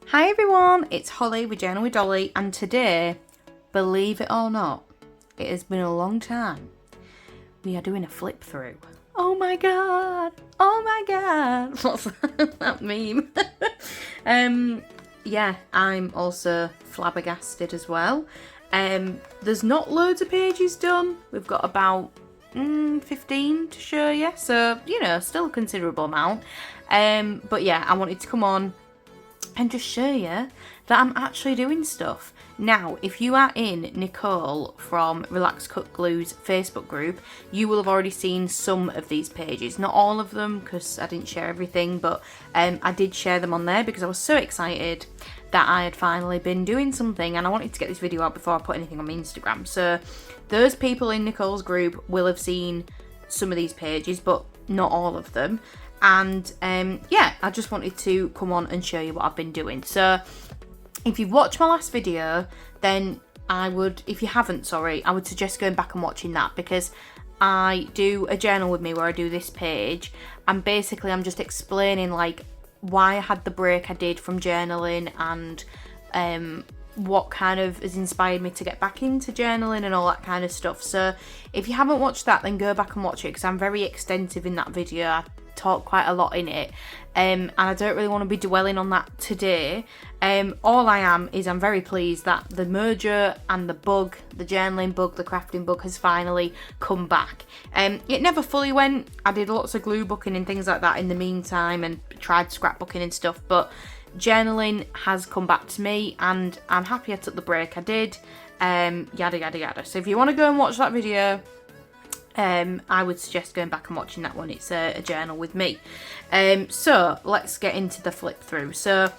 Hi everyone, it's Holly with Journal with Dolly, and today, believe it or not, it has been a long time. We are doing a flip through. Oh my god! Oh my god! What's that meme? Yeah, I'm also flabbergasted as well. There's not loads of pages done. We've got about 15 to show you, so still a considerable amount. But yeah, I wanted to come on and just show you that I'm actually doing stuff. Now, if you are in Nicole from Relax Cut Glue's Facebook group, you will have already seen some of these pages. Not all of them, because I didn't share everything, but I did share them on there because I was so excited that I had finally been doing something and I wanted to get this video out before I put anything on my Instagram. So those people in Nicole's group will have seen some of these pages, but not all of them. And yeah, I just wanted to come on and show you what I've been doing. So if you've watched my last video, then if you haven't, I would suggest going back and watching that, because I do a journal with me where I do this page, and basically I'm just explaining like why I had the break I did from journaling, and what kind of has inspired me to get back into journaling and all that kind of stuff. So if you haven't watched that, then go back and watch it, because I'm very extensive in that video. I talk quite a lot in it, and I don't really want to be dwelling on that today. All I am is I'm very pleased that the merger and the bug, the journaling bug, the crafting bug, has finally come back. It never fully went. I did lots of glue booking and things like that in the meantime, and tried scrapbooking and stuff, but journaling has come back to me, and I'm happy I took the break I did. Yada yada yada. So if you want to go and watch that video, I would suggest going back and watching that one. It's a journal with me. So let's get into the flip through. So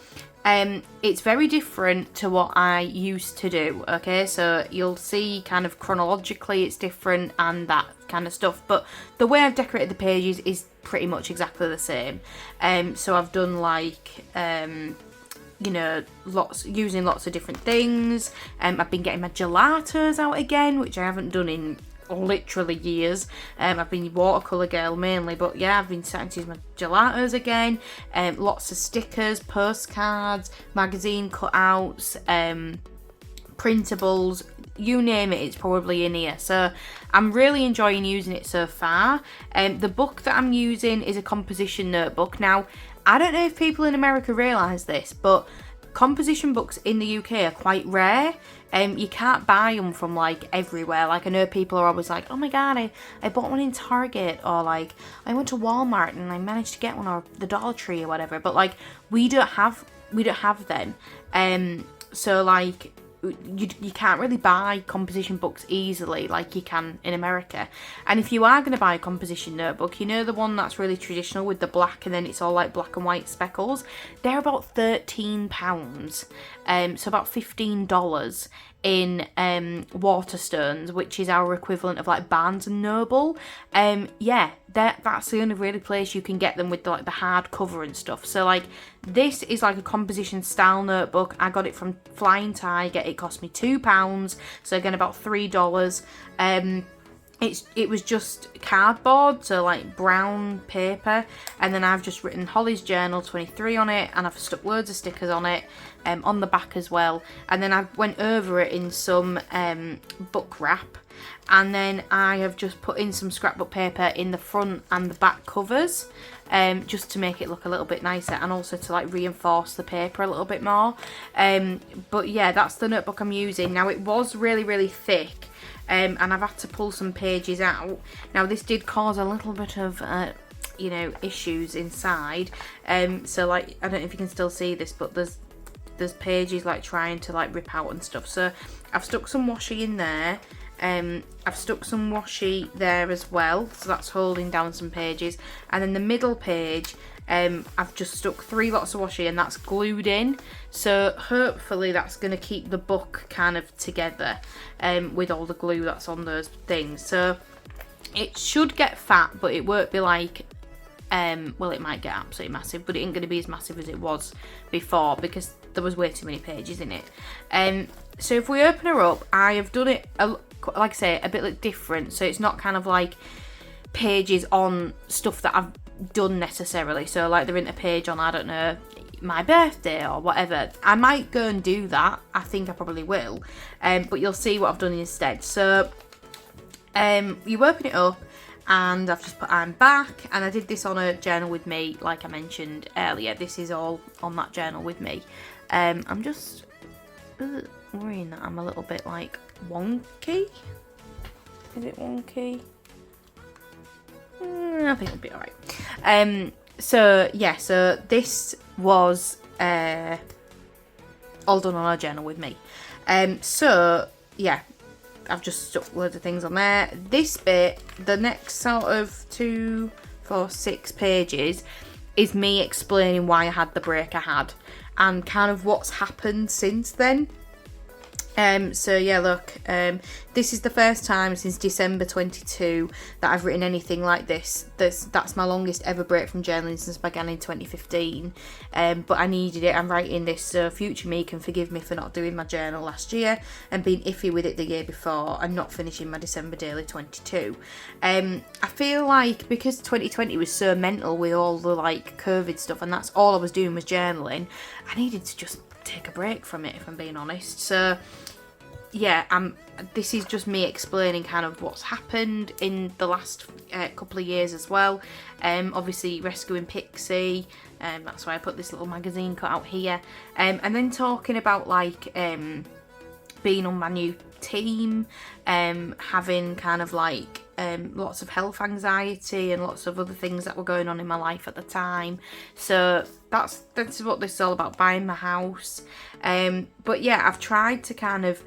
it's very different to what I used to do. Okay, so you'll see kind of chronologically it's different and that kind of stuff, but the way I've decorated the pages is pretty much exactly the same. So I've done like using lots of different things. I've been getting my gelatos out again, which I haven't done in literally years. I've been watercolour girl mainly, but yeah, I've been starting to use my gelatos again. Lots of stickers, postcards, magazine cutouts, printables, you name it, it's probably in here. So I'm really enjoying using it so far. The book that I'm using is a composition notebook. Now, I don't know if people in America realise this, but composition books in the UK are quite rare. You can't buy them from like everywhere. Like I know people are always like, oh my god, I bought one in Target, or like I went to Walmart and I managed to get one, or the Dollar Tree or whatever. But like we don't have them. So like you can't really buy composition books easily like you can in America. And if you are going to buy a composition notebook, the one that's really traditional with the black and then it's all like black and white speckles, they're about £13, so about $15 in Waterstones, which is our equivalent of like Barnes and Noble. Yeah, that's the only really place you can get them with the hard cover and stuff. So like this is like a composition style notebook. I got it from Flying Tiger. It cost me £2, so again about $3. It was just cardboard, so like brown paper, and then I've just written Holly's Journal 23 on it, and I've stuck loads of stickers on it, on the back as well, and then I went over it in some book wrap, and then I have just put in some scrapbook paper in the front and the back covers, just to make it look a little bit nicer, and also to like reinforce the paper a little bit more. But yeah, that's the notebook I'm using. Now it was really, really thick, and I've had to pull some pages out. Now this did cause a little bit of issues inside. So like I don't know if you can still see this, but there's pages like trying to like rip out and stuff. So I've stuck some washi in there. I've stuck some washi there as well, so that's holding down some pages. And then the middle page, I've just stuck 3 lots of washi, and that's glued in. So hopefully that's going to keep the book kind of together, with all the glue that's on those things. So it should get fat, but it won't be like, well, it might get absolutely massive, but it ain't going to be as massive as it was before, because there was way too many pages in it. So if we open her up, I have done it, like I say, a bit different. So it's not kind of like pages on stuff that I've done necessarily. So like there isn't a page on, I don't know, my birthday or whatever. I might go and do that. I think I probably will. But you'll see what I've done instead. So you open it up, and I've just put I'm back, and I did this on a journal with me, like I mentioned earlier. This is all on that journal with me. I'm just worrying that I'm a little bit like wonky. Is it wonky? I think it'll be alright. So yeah, so this was all done on a journal with me. So yeah, I've just stuck loads of things on there. This bit, the next sort of 2, 4, 6 pages is me explaining why I had the break I had and kind of what's happened since then. So yeah, look, this is the first time since December 22 that I've written anything like this. That's my longest ever break from journaling since I began in 2015. But I needed it. I'm writing this so future me can forgive me for not doing my journal last year and being iffy with it the year before and not finishing my December daily 22. I feel like because 2020 was so mental with all the like COVID stuff and that's all I was doing was journaling, I needed to just take a break from it, if I'm being honest. So yeah, this is just me explaining kind of what's happened in the last couple of years as well. Obviously rescuing Pixie, that's why I put this little magazine cut out here, and then talking about like being on my new team, having kind of like lots of health anxiety and lots of other things that were going on in my life at the time. So that's what this is all about, buying my house. But yeah, I've tried to kind of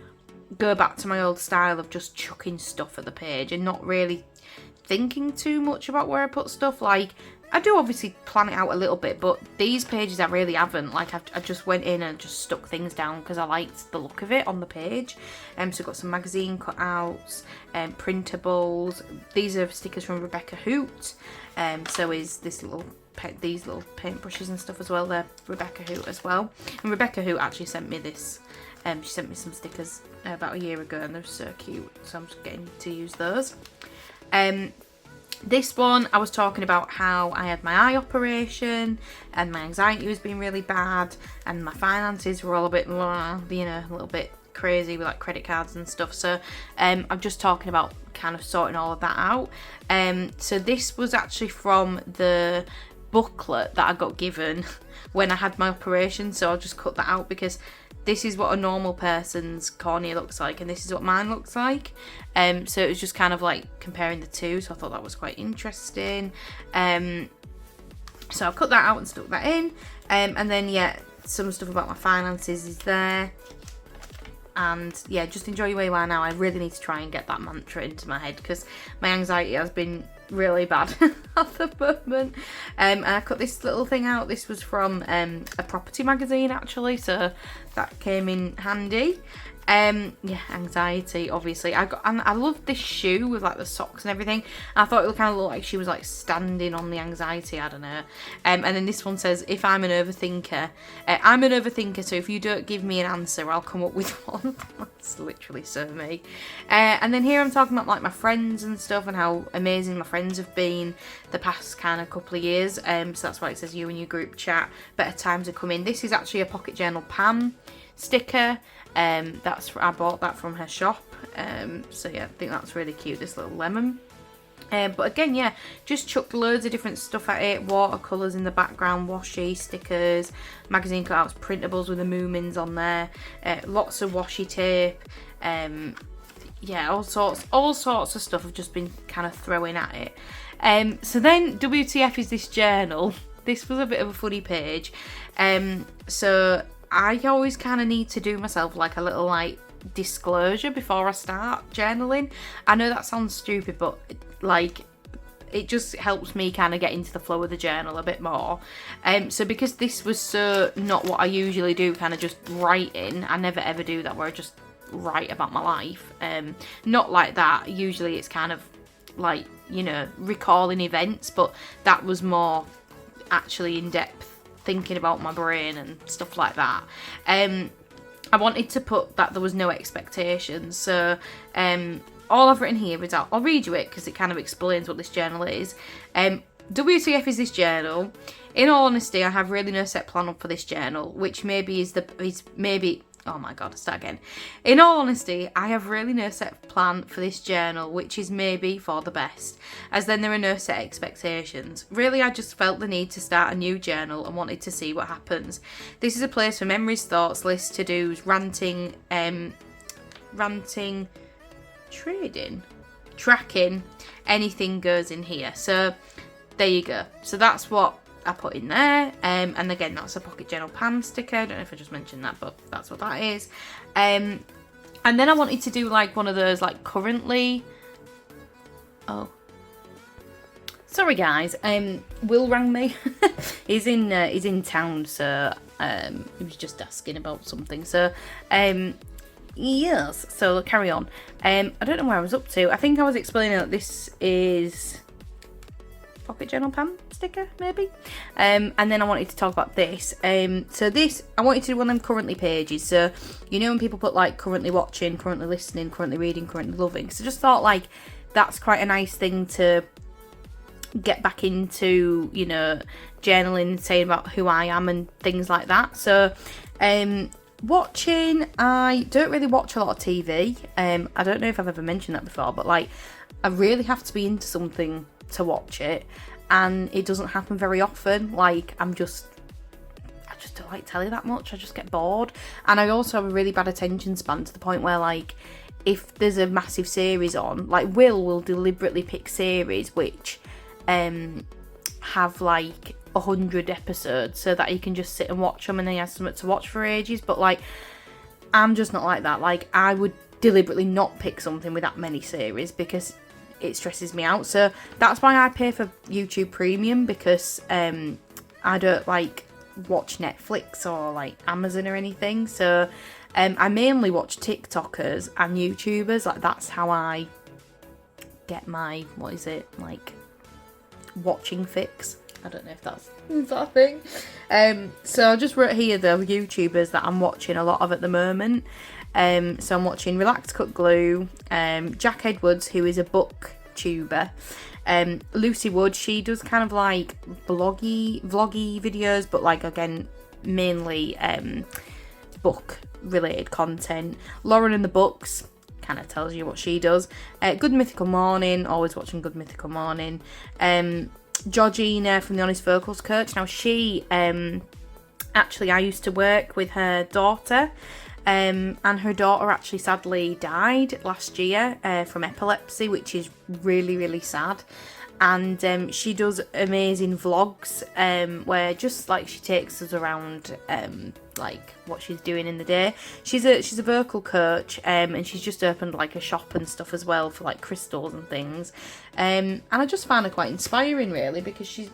go back to my old style of just chucking stuff at the page and not really thinking too much about where I put stuff. Like, I do obviously plan it out a little bit, but these pages I really haven't. Like, I just went in and just stuck things down because I liked the look of it on the page. So I've got some magazine cutouts, printables. These are stickers from Rebecca Hoot. So is this these little paintbrushes and stuff as well. They're Rebecca Hoot as well. And Rebecca Hoot actually sent me this. She sent me some stickers about a year ago and they're so cute. So I'm just getting to use those. This one, I was talking about how I had my eye operation and my anxiety was being really bad and my finances were all a bit, a little bit crazy with like credit cards and stuff. So I'm just talking about kind of sorting all of that out. So this was actually from the booklet that I got given when I had my operation. So I'll just cut that out because this is what a normal person's cornea looks like and this is what mine looks like. So it was just kind of like comparing the two, so I thought that was quite interesting. So I cut that out and stuck that in. And then yeah, some stuff about my finances is there. And yeah, just enjoy your way while now. I really need to try and get that mantra into my head because my anxiety has been really bad at the moment. And I cut this little thing out. This was from a property magazine actually, so that came in handy. Yeah, anxiety obviously. I love this shoe with like the socks and everything. I thought it would kind of look like she was like standing on the anxiety, I don't know. And then this one says, if I'm an overthinker, I'm an overthinker, so if you don't give me an answer, I'll come up with one. That's literally so me. And then here I'm talking about like my friends and stuff and how amazing my friends have been the past kind of couple of years. So that's why it says you and your group chat, better times are coming. This is actually a Pocket Journal Pam sticker. I bought that from her shop. So yeah, I think that's really cute, this little lemon. But again, yeah, just chucked loads of different stuff at it. Watercolours in the background, washi, stickers, magazine cutouts, printables with the Moomins on there. Lots of washi tape. Yeah, all sorts of stuff I've just been kind of throwing at it. So then WTF is this journal. This was a bit of a funny page. So I always kind of need to do myself like a little like disclosure before I start journaling. I know that sounds stupid, but like it just helps me kind of get into the flow of the journal a bit more. So because this was so not what I usually do, kind of just writing, I never ever do that where I just write about my life. Not like that. Usually it's kind of like, you know, recalling events, but that was more actually in depth thinking about my brain and stuff like that. I wanted to put that there was no expectations, so all I've written here is I'll read you it because it kind of explains what this journal is. WTF is this journal? In all honesty, I have really no set plan up for this journal, which maybe oh my god, start again. In all honesty, I have really no set plan for this journal, which is maybe for the best, as then there are no set expectations. Really, I just felt the need to start a new journal and wanted to see what happens. This is a place for memories, thoughts, lists, to-dos, ranting, trading, tracking, anything goes in here. So there you go. So that's what I put in there, and again, that's a pocket journal pan sticker. I don't know if I just mentioned that, but that's what that is. And then I wanted to do like one of those like currently. Oh, sorry guys. Will rang me. he's in town, so he was just asking about something. So yes. So carry on. I don't know where I was up to. I think I was explaining that this is pocket journal pan sticker, maybe. And then I wanted to talk about this. So this, I wanted to do one of them currently pages. So, you know when people put like currently watching, currently listening, currently reading, currently loving. So just thought like that's quite a nice thing to get back into, you know, journaling, saying about who I am and things like that. So, watching, I don't really watch a lot of TV. I don't know if I've ever mentioned that before, but like I really have to be into something to watch it, and it doesn't happen very often. Like I just don't like telly that much. I just get bored, and I also have a really bad attention span to the point where like if there's a massive series on, like will deliberately pick series which have like 100 episodes so that you can just sit and watch them and then you have something to watch for ages. But like I'm just not like that. Like I would deliberately not pick something with that many series because it stresses me out. So that's why I pay for YouTube Premium, because I don't like watch Netflix or like Amazon or anything. So I mainly watch TikTokers and YouTubers. Like that's how I get my, what is it, like watching fix. I don't know if that's a thing. So I just wrote here the YouTubers that I'm watching a lot of at the moment. So I'm watching Relax Cut Glue, Jack Edwards, who is a booktuber, Lucy Wood. She does kind of like vloggy videos, but like again mainly book related content. Lauren and the Books kind of tells you what she does. Good Mythical Morning, always watching Good Mythical Morning. Georgina from the Honest Vocals Coach. Now she actually, I used to work with her daughter. And her daughter actually sadly died last year from epilepsy, which is really, really sad. And she does amazing vlogs where just like she takes us around like what she's doing in the day. She's a vocal coach, and she's just opened like a shop and stuff as well for like crystals and things. And I just found her quite inspiring really, because she's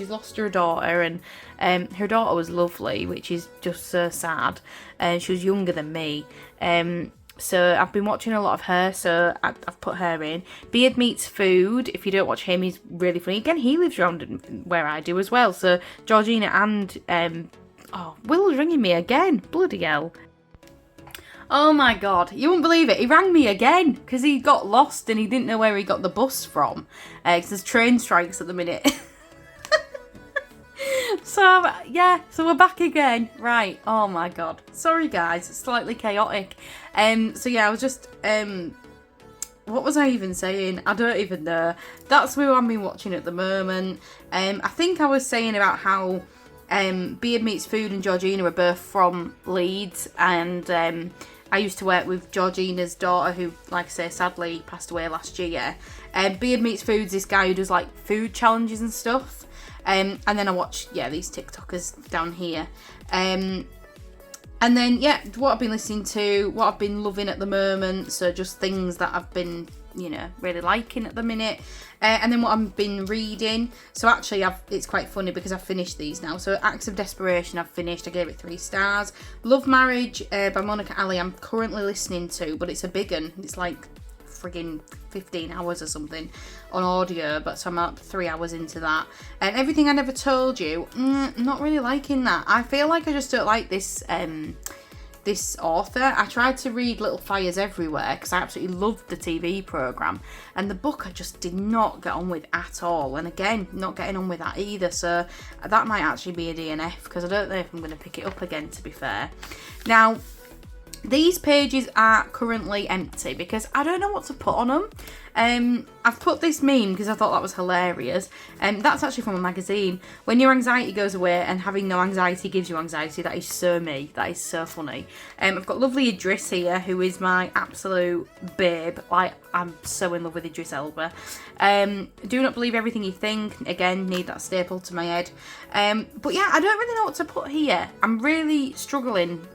lost her daughter, and her daughter was lovely, which is just so sad. And she was younger than me. So I've been watching a lot of her, so I've put her in. Beard Meets Food, if you don't watch him, he's really funny. Again, he lives around where I do as well. So Georgina and, Will's ringing me again. Bloody hell. Oh my god, you won't believe it. He rang me again because he got lost and he didn't know where he got the bus from. Because there's train strikes at the minute. So we're back again. Right, oh my god. Sorry guys, it's slightly chaotic. So yeah, I was just, what was I even saying? I don't even know. That's who I've been watching at the moment. I think I was saying about how Beard Meets Food and Georgina are both from Leeds, and I used to work with Georgina's daughter, who, like I say, sadly passed away last year. Beard Meets Food's this guy who does like food challenges and stuff. And then I watch, these TikTokers down here. And then, what I've been listening to, what I've been loving at the moment. So just things that I've been, really liking at the minute. And then what I've been reading. So actually, it's quite funny because I've finished these now. So Acts of Desperation, I've finished. I gave it 3 stars. Love Marriage by Monica Ali, I'm currently listening to, but it's a big one. It's like friggin' 15 hours or something on audio, but so I'm up 3 hours into that. And Everything I Never Told You, not really liking that. I feel like I just don't like this this author. I tried to read Little Fires Everywhere because I absolutely loved the TV programme, and the book I just did not get on with at all, and again, not getting on with that either, so that might actually be a DNF because I don't know if I'm going to pick it up again, to be fair. Now, these pages are currently empty because I don't know what to put on them. I've put this meme because I thought that was hilarious. That's actually from a magazine. When your anxiety goes away and having no anxiety gives you anxiety. That is so me. That is so funny. I've got lovely Idris here, who is my absolute babe. Like, I'm so in love with Idris Elba. Do not believe everything you think. Again, need that staple to my head. But yeah, I don't really know what to put here. I'm really struggling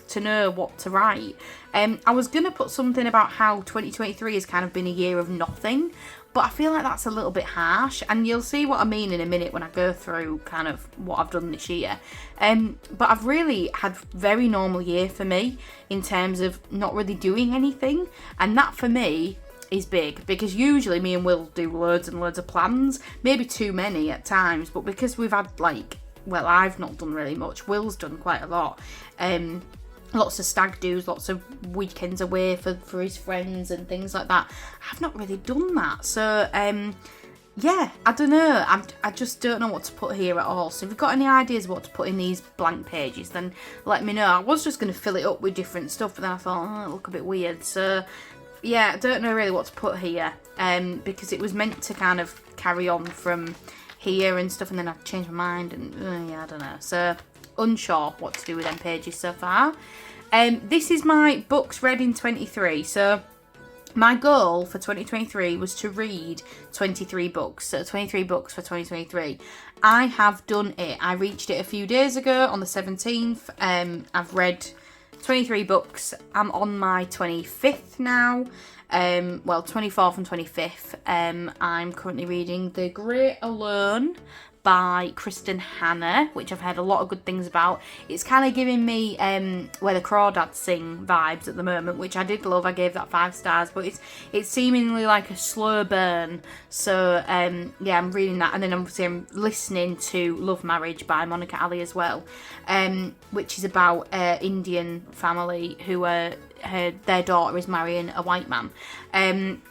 to know what to write. I was going to put something about how 2023 has kind of been a year of nothing, but I feel like that's a little bit harsh, and you'll see what I mean in a minute when I go through kind of what I've done this year. But I've really had a very normal year for me in terms of not really doing anything, and that for me is big, because usually me and Will do loads and loads of plans, maybe too many at times, but because we've had I've not done really much, Will's done quite a lot. Lots of stag do's, lots of weekends away for his friends and things like that. I've not really done that. So, yeah, I don't know. I just don't know what to put here at all. So if you've got any ideas of what to put in these blank pages, then let me know. I was just going to fill it up with different stuff, but then I thought, it'll look a bit weird. So, yeah, I don't know really what to put here, because it was meant to kind of carry on from here and stuff, and then I've changed my mind, and yeah, I don't know. So, unsure what to do with them pages so far. This is my books read in 23. So my goal for 2023 was to read 23 books. So 23 books for 2023. I have done it. I reached it a few days ago on the 17th. I've read 23 books. I'm on my 25th now. 24th and 25th. I'm currently reading The Great Alone by Kristen Hanna, which I've heard a lot of good things about. It's kind of giving me Where the Crawdads Sing vibes at the moment, which I did love. I gave that 5 stars, but it's seemingly like a slow burn. So yeah, I'm reading that, and then obviously I'm listening to Love Marriage by Monica Ali as well, which is about an Indian family who their daughter is marrying a white man.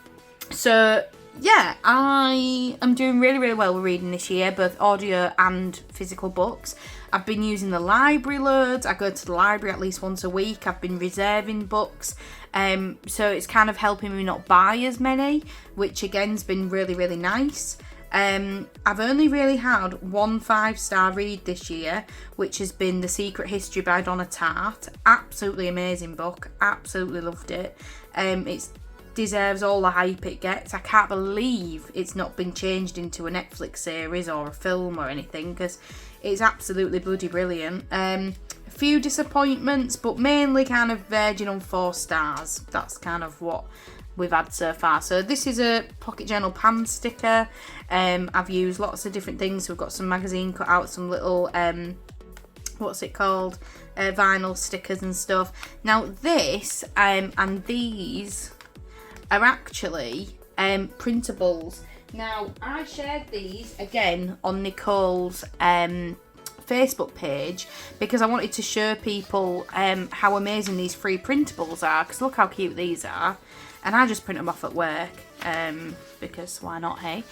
So yeah, I am doing really, really well with reading this year, both audio and physical books. I've been using the library loads. I go to the library at least once a week. I've been reserving books. So it's kind of helping me not buy as many, which again's been really, really nice. I've only really had one 5-star read this year, which has been The Secret History by Donna Tartt. Absolutely amazing book. Absolutely loved it. It deserves all the hype it gets. I can't believe it's not been changed into a Netflix series or a film or anything, because it's absolutely bloody brilliant. A few disappointments, but mainly kind of verging on 4 stars. That's kind of what we've had so far. So this is a Pocket Journal Pan sticker. I've used lots of different things. We've got some magazine cutouts, some little what's it called, vinyl stickers and stuff. Now this and these are actually printables. Now I shared these again on Nicole's Facebook page because I wanted to show people how amazing these free printables are, because look how cute these are, and I just print them off at work because why not, hey?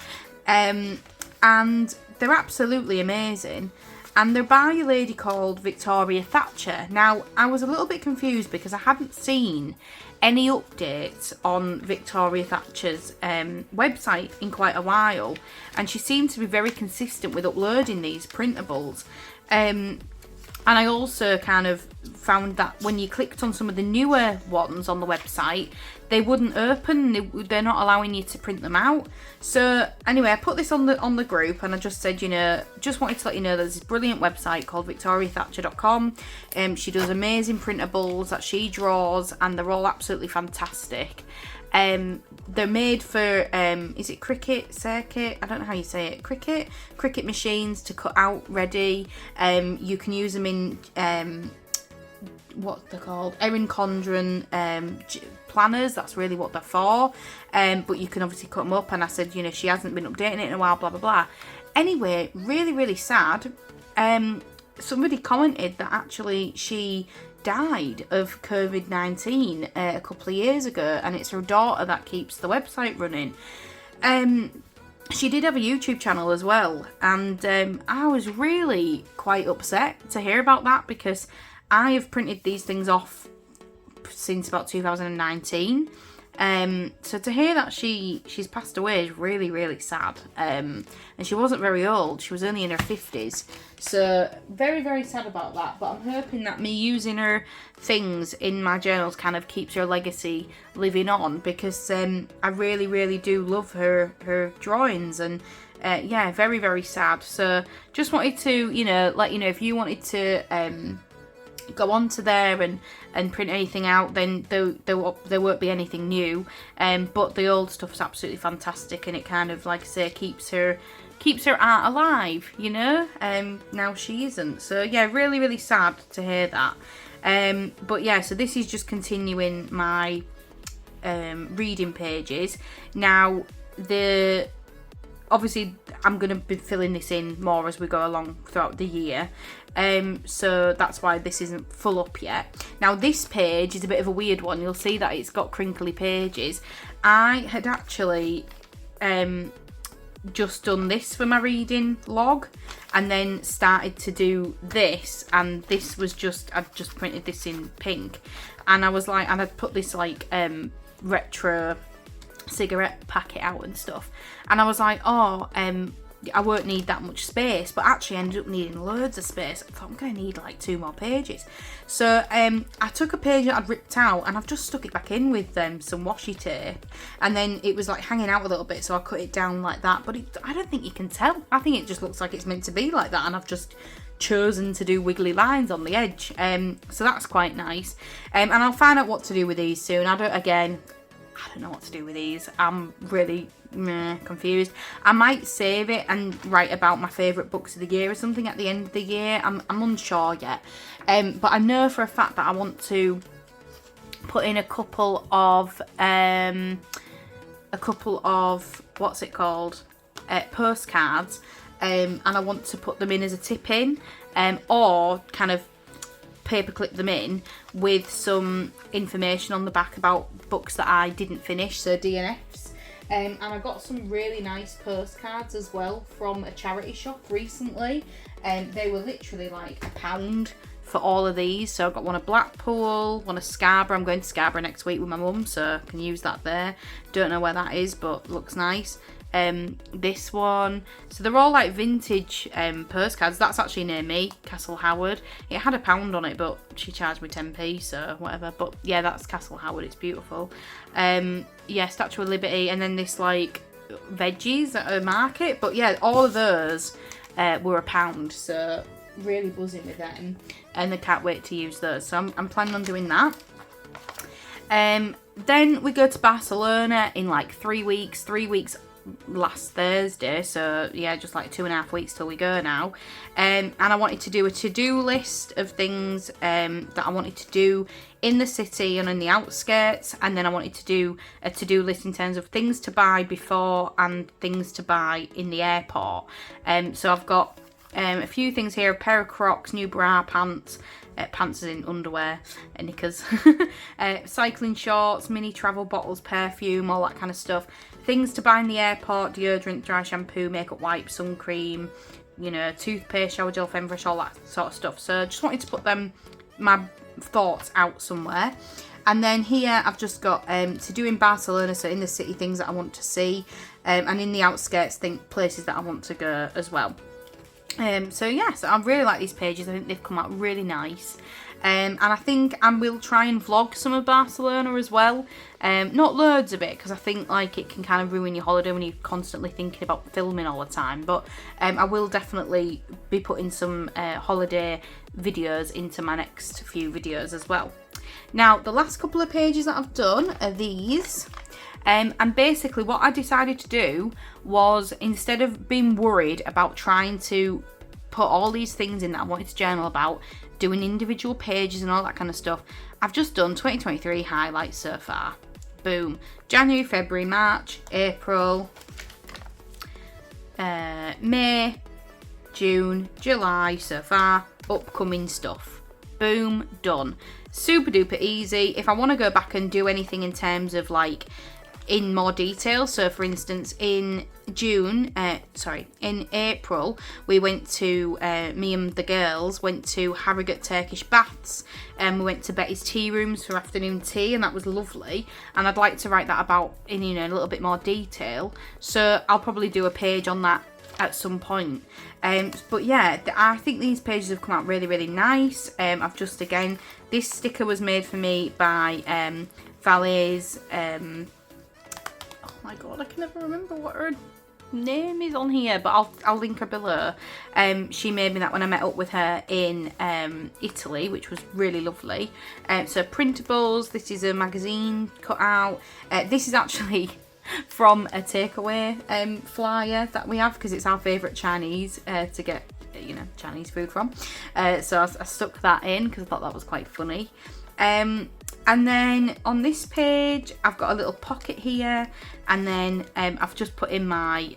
And they're absolutely amazing, and they're by a lady called Victoria Thatcher. Now I was a little bit confused because I hadn't seen any updates on Victoria Thatcher's website in quite a while, and she seemed to be very consistent with uploading these printables. And I also kind of found that when you clicked on some of the newer ones on the website, they wouldn't open. They're not allowing you to print them out. So anyway, I put this on the group, and I just said, just wanted to let you know there's this brilliant website called victoriathatcher.com. She does amazing printables that she draws, and they're all absolutely fantastic. They're made for is it circuit? I don't know how you say it. Cricket machines to cut out ready. You can use them in what they're called, Erin Condren planners. That's really what they're for. But you can obviously cut them up, and I said, she hasn't been updating it in a while, blah blah blah. Anyway, really, really sad. Somebody commented that actually she died of COVID-19 a couple of years ago, and it's her daughter that keeps the website running. She did have a YouTube channel as well, and I was really quite upset to hear about that, because I have printed these things off since about 2019. So to hear that she's passed away is really, really sad. And she wasn't very old. She was only in her 50s. So very, very sad about that. But I'm hoping that me using her things in my journals kind of keeps her legacy living on, because I really, really do love her drawings, and yeah, very, very sad. So just wanted to, let you know, if you wanted to go onto there and print anything out, then there won't be anything new, but the old stuff's absolutely fantastic, and it kind of, like I say, keeps her art alive, now she isn't. So yeah, really, really sad to hear that. But yeah, so this is just continuing my reading pages. Now, obviously I'm going to be filling this in more as we go along throughout the year, so that's why this isn't full up yet. Now, this page is a bit of a weird one. You'll see that it's got crinkly pages. I had actually just done this for my reading log, and then started to do this, and this was I'd just printed this in pink, and I was like, and I'd put this like retro cigarette packet out and stuff, and I was like, I won't need that much space, but actually I ended up needing loads of space. I thought I'm going to need like 2 more pages. So I took a page that I'd ripped out, and I've just stuck it back in with some washi tape, and then it was like hanging out a little bit, so I cut it down like that, but I don't think you can tell. I think it just looks like it's meant to be like that, and I've just chosen to do wiggly lines on the edge, so that's quite nice. And I'll find out what to do with these soon. I don't know what to do with these. I'm really confused. I might save it and write about my favourite books of the year or something at the end of the year. I'm unsure yet. But I know for a fact that I want to put in a couple of what's it called? Postcards. And I want to put them in as a tip in, or kind of paperclip them in with some information on the back about books that I didn't finish, so DNFs. And I got some really nice postcards as well from a charity shop recently, and they were literally like £1 for all of these. So I got one of Blackpool, one of Scarborough. I'm going to Scarborough next week with my mum, so I can use that there. Don't know where that is, but looks nice. This one, so they're all like vintage postcards. That's actually near me, Castle Howard. It had £1 on it, but she charged me 10p, so whatever. But yeah, that's Castle Howard. It's beautiful. Yeah, Statue of Liberty, and then this like veggies at a market. But yeah, all of those were £1, so really buzzing with them, and I can't wait to use those. So I'm planning on doing that. Then we go to Barcelona in like 3 weeks. 3 weeks last Thursday, so yeah, just like 2.5 weeks till we go now. And I wanted to do a to-do list of things that I wanted to do in the city and in the outskirts, and then I wanted to do a to-do list in terms of things to buy before and things to buy in the airport. So I've got a few things here: a pair of Crocs, new bra, pants, pants as in underwear, knickers, cycling shorts, mini travel bottles, perfume, all that kind of stuff. Things to buy in the airport: deodorant, dry shampoo, makeup wipes, sun cream, toothpaste, shower gel, femme fresh, all that sort of stuff. So just wanted to put my thoughts out somewhere. And then here I've just got to do in Barcelona, so in the city, things that I want to see, and in the outskirts, places that I want to go as well. So yes, I really like these pages. I think they've come out really nice. And I think I will try and vlog some of Barcelona as well. Not loads of it, because I think like it can kind of ruin your holiday when you're constantly thinking about filming all the time. But I will definitely be putting some holiday videos into my next few videos as well. Now, the last couple of pages that I've done are these. And basically what I decided to do was, instead of being worried about trying to put all these things in that I wanted to journal about, doing individual pages and all that kind of stuff, I've just done 2023 highlights so far. Boom. January, February, March, April, May, June, July so far, upcoming stuff. Boom, done. Super duper easy. If I want to go back and do anything in terms of like in more detail, so for instance in April we went to me and the girls went to Harrogate Turkish baths, and we went to Betty's tea rooms for afternoon tea, and that was lovely, and I'd like to write that about in, you know, a little bit more detail, so I'll probably do a page on that at some point. But yeah, I think these pages have come out really, really nice. I've just, again, this sticker was made for me by Valle's, oh my god, I can never remember what her name is on here, but I'll link her below. She made me that when I met up with her in Italy, which was really lovely. So printables, this is a magazine cut out. This is actually from a takeaway flyer that we have, because it's our favourite Chinese to get, you know, Chinese food from. So I stuck that in because I thought that was quite funny. And then on this page I've got a little pocket here, and then I've just put in my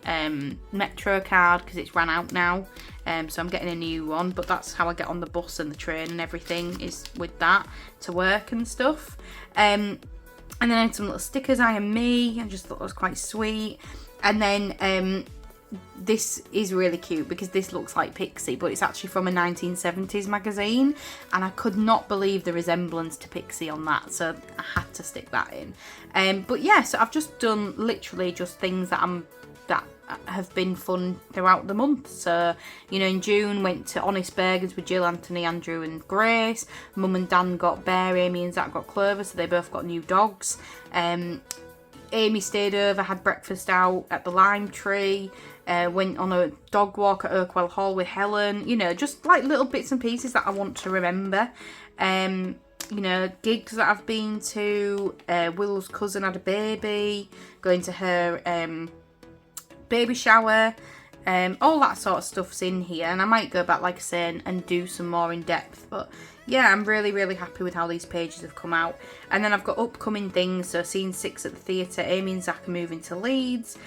Metro card because it's ran out now, so I'm getting a new one, but that's how I get on the bus and the train and everything, is with that to work and stuff. And then I had some little stickers, I am me, I just thought that was quite sweet. And then this is really cute because this looks like Pixie, but it's actually from a 1970s magazine, and I could not believe the resemblance to Pixie on that, so I had to stick that in. But yeah, so I've just done literally just things that have been fun throughout the month. So, you know, in June went to Honest Burgers with Jill, Anthony, Andrew and Grace. Mum and Dan got Bear, Amy and Zach got Clover, so they both got new dogs. Amy stayed over, had breakfast out at the Lime Tree, went on a dog walk at Oakwell Hall with Helen, you know, just like little bits and pieces that I want to remember. You know, gigs that I've been to, Will's cousin had a baby, going to her baby shower, all that sort of stuff's in here, and I might go back, like I say, and do some more in depth, but yeah, I'm really, really happy with how these pages have come out. And then I've got upcoming things, so scene 6 at the theatre, Amy and Zach are moving to Leeds,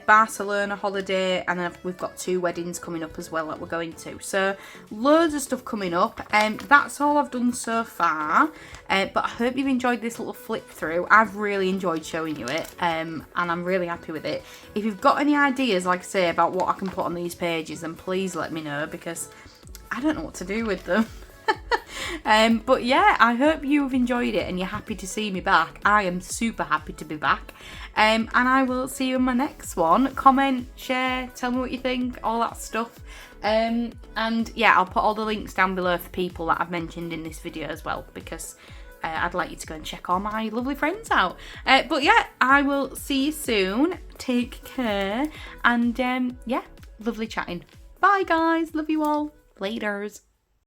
Barcelona holiday, and then we've got 2 weddings coming up as well that we're going to. So loads of stuff coming up, that's all I've done so far, but I hope you've enjoyed this little flip through. I've really enjoyed showing you it, and I'm really happy with it. If you've got any ideas, like I say, about what I can put on these pages, then please let me know, because I don't know what to do with them. But yeah, I hope you've enjoyed it and you're happy to see me back. I am super happy to be back, and I will see you in my next one. Comment, share, tell me what you think, all that stuff, and yeah, I'll put all the links down below for people that I've mentioned in this video as well, because I'd like you to go and check all my lovely friends out. But yeah, I will see you soon. Take care, and yeah, lovely chatting. Bye guys, love you all. Laters.